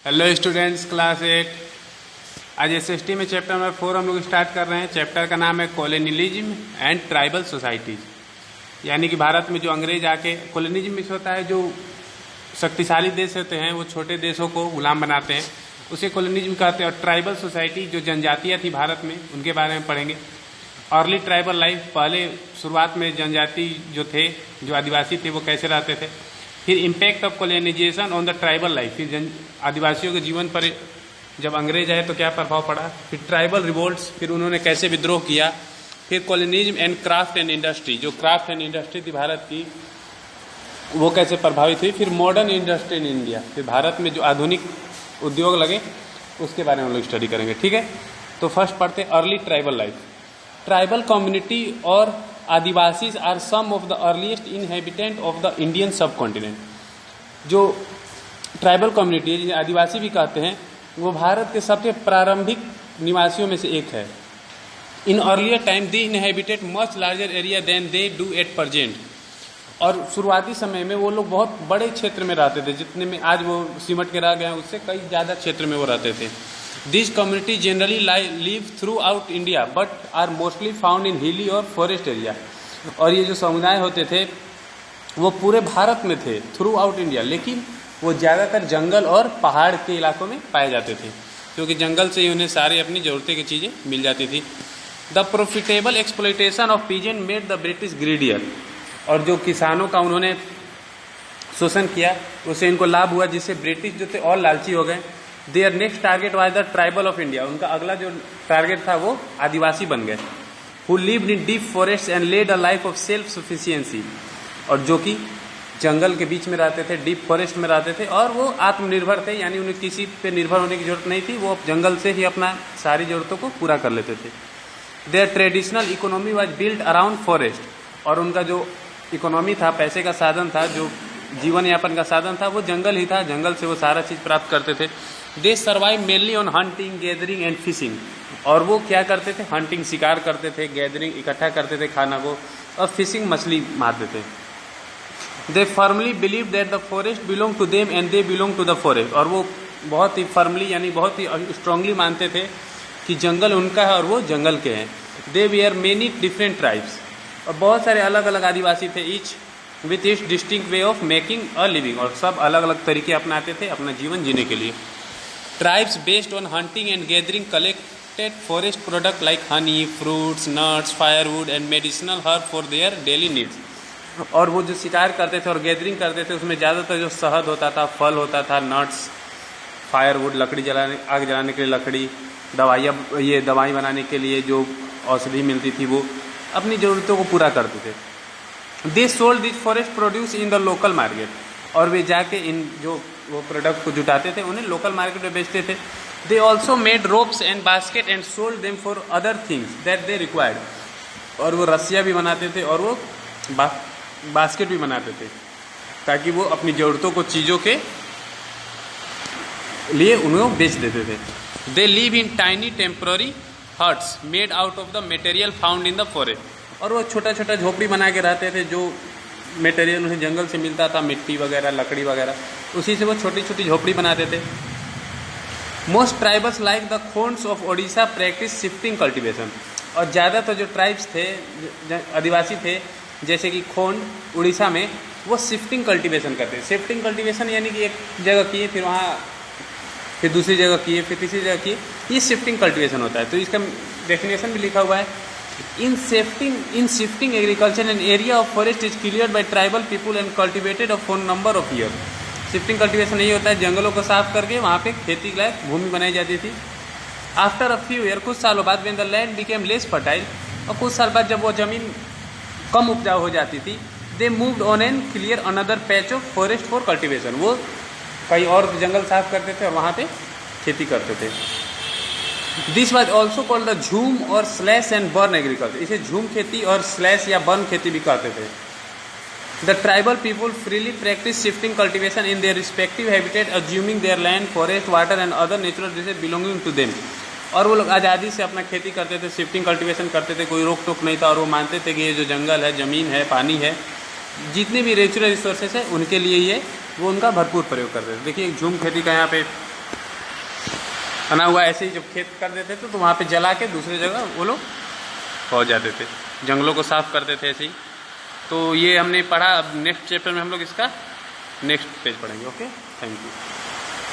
Hello students, class 8। आज SST में chapter number 4 हम लोग स्टार्ट कर रहे हैं। चैप्टर का नाम है कॉलोनियलिज्म एंड ट्राइबल सोसाइटीज। यानी कि भारत में जो अंग्रेज आके, कॉलोनियलिज्म में होता है जो शक्तिशाली देश होते हैं वो छोटे देशों को गुलाम बनाते हैं, उसे कॉलोनियलिज्म कहते हैं। और ट्राइबल सोसाइटी जो जनजातियाँ थी भारत में, उनके बारे में पढ़ेंगे। अर्ली ट्राइबल लाइफ, पहले शुरुआत में जनजाति जो थे, जो आदिवासी थे, वो कैसे रहते थे। फिर impact of colonisation on the tribal life, फिर आदिवासियों के जीवन पर जब अंग्रेज आए तो क्या प्रभाव पड़ा। फिर ट्राइबल रिवोल्ट्स, फिर उन्होंने कैसे विद्रोह किया। फिर colonialism and craft and industry, जो क्राफ्ट एंड इंडस्ट्री थी भारत की, वो कैसे प्रभावित हुई। फिर मॉडर्न इंडस्ट्री इन इंडिया, फिर भारत में जो आधुनिक उद्योग लगे उसके बारे में हम लोग स्टडी करेंगे। ठीक है, तो फर्स्ट पढ़ते early tribal life. Tribal community और adivasis are some of the earliest inhabitant of the Indian subcontinent. जो ट्राइबल कम्युनिटी है, जिन्हें आदिवासी भी कहते हैं, वो भारत के सबसे प्रारंभिक निवासियों में से एक है। In earlier time they inhabited much larger area than they do at present. और शुरुआती समय में वो लोग बहुत बड़े क्षेत्र में रहते थे, जितने में आज वो सिमट के रह गए हैं उससे कई ज़्यादा क्षेत्र में वो रहते थे। This community generally live throughout India but are mostly found in hilly और फॉरेस्ट एरिया। और ये जो समुदाय होते थे वो पूरे भारत में थे, थ्रू आउट इंडिया, लेकिन वो ज़्यादातर जंगल और पहाड़ के इलाकों में पाए जाते थे, क्योंकि जंगल से ही उन्हें सारी अपनी ज़रूरतें की चीज़ें मिल जाती थी। The profitable exploitation of peasant made the British greedier. और जो किसानों का उन्होंने शोषण किया उससे इनको लाभ हुआ, जिससे ब्रिटिश जो थे और लालची हो गए। Their next target was the tribal of India. उनका अगला जो टारगेट था वो आदिवासी बन गए। Who lived in deep forest and led a life of self sufficiency. और जो कि जंगल के बीच में रहते थे, डीप फॉरेस्ट में रहते थे, और वो आत्मनिर्भर थे, यानी उन्हें किसी पे निर्भर होने की जरूरत नहीं थी। वो जंगल से ही अपना सारी जरूरतों को पूरा कर लेते थे। There traditional economy was built around forest. और उनका जो इकोनॉमी था, पैसे का साधन था, जो जीवन यापन का साधन था, वो जंगल ही था। जंगल से वो सारा चीज़ प्राप्त करते थे। दे survive mainly on hunting, gathering and fishing. और वो क्या करते थे, हंटिंग शिकार करते थे, गैदरिंग इकट्ठा करते थे खाना को, और फिशिंग मछली मारते थे। They firmly believe that the forest belong to them and they belong to the forest. और वो बहुत ही फर्मली, यानी बहुत ही स्ट्रांगली मानते थे कि जंगल उनका है और वो जंगल के हैं। दे वेयर मेनी डिफरेंट ट्राइब्स। और बहुत सारे अलग अलग आदिवासी थे, each with its distinct way of making a living. और सब अलग अलग तरीके अपनाते थे अपना जीवन जीने के लिए। Tribes based on hunting and gathering collected forest product like Honey, fruits, nuts, firewood and medicinal herb for their daily needs. और वो जो शिकार करते थे और गैदरिंग करते थे, उसमें ज़्यादातर जो शहद होता था, फल होता था, नट्स, फायरवुड, लकड़ी जलाने, आग जलाने के लिए लकड़ी, दवाइयाँ, ये दवाई बनाने के लिए जो औषधि मिलती थी, वो अपनी ज़रूरतों को पूरा करते थे। They sold this forest produce in the local market. और वे जाके इन जो वो प्रोडक्ट को जुटाते थे उन्हें लोकल मार्केट में बेचते थे। They also made ropes and basket and sold them for other things that they required. और वो रस्सियाँ भी बनाते थे और वो बास्केट भी बनाते थे, ताकि वो अपनी ज़रूरतों को, चीज़ों के लिए उन्हें बेच देते थे। They live in tiny temporary huts made out of the material found in the forest. और वो छोटा छोटा झोपड़ी बना के रहते थे, जो मटेरियल उन्हें जंगल से मिलता था, मिट्टी वगैरह, लकड़ी वगैरह, उसी से वो छोटी छोटी झोपड़ी बनाते थे। Most tribals like the Khonds of Odisha practice shifting cultivation. और ज़्यादातर जो ट्राइब्स थे, आदिवासी थे, जैसे कि खोंड उड़ीसा में, वो शिफ्टिंग कल्टिवेशन करते हैं। शिफ्टिंग कल्टिवेशन यानी कि एक जगह किए, फिर वहाँ, फिर दूसरी जगह किए, फिर तीसरी जगह किए, ये शिफ्टिंग कल्टिवेशन होता है। तो इसका डेफिनेशन भी लिखा हुआ है, in shifting agriculture an area of forest is cleared bye tribal people and cultivated for number of year. Shifting cultivation यही होता है, जंगलों को साफ करके वहाँ पे खेती लायक भूमि बनाई जाती थी। आफ्टर अ फ्यू ईयर, कुछ सालों बाद, when the land became less fertile, और कुछ साल बाद जब वो ज़मीन कम उपजाऊ हो जाती थी, they moved on and clear another patch of forest for cultivation. वो कहीं और जंगल साफ करते थे और वहाँ पे खेती करते थे। This was also called the झूम और स्लैश एंड बर्न एग्रीकल्चर। इसे झूम खेती और स्लैश या बर्न खेती भी कहते थे। The tribal people freely practise shifting cultivation in their respective habitat, assuming their land, forest, water and other natural resources belonging to them. और वो लोग आज़ादी से अपना खेती करते थे, शिफ्टिंग कल्टिवेशन करते थे, कोई रोक टोक नहीं था। और वो मानते थे कि ये जो जंगल है, ज़मीन है, पानी है, जितने भी नेचुरल रिसोर्सेज है, उनके लिए ये वो उनका भरपूर प्रयोग करते थे। देखिए, झूम खेती का यहाँ पे बना हुआ ऐसे ही जब खेत कर देते थे तो वहाँ पे जला के दूसरी जगह वो लोग पहुँच जाते थे, जंगलों को साफ करते थे ऐसे ही। तो ये हमने पढ़ा। अब नेक्स्ट चैप्टर में हम लोग इसका नेक्स्ट पेज पढ़ेंगे। Okay, thank you.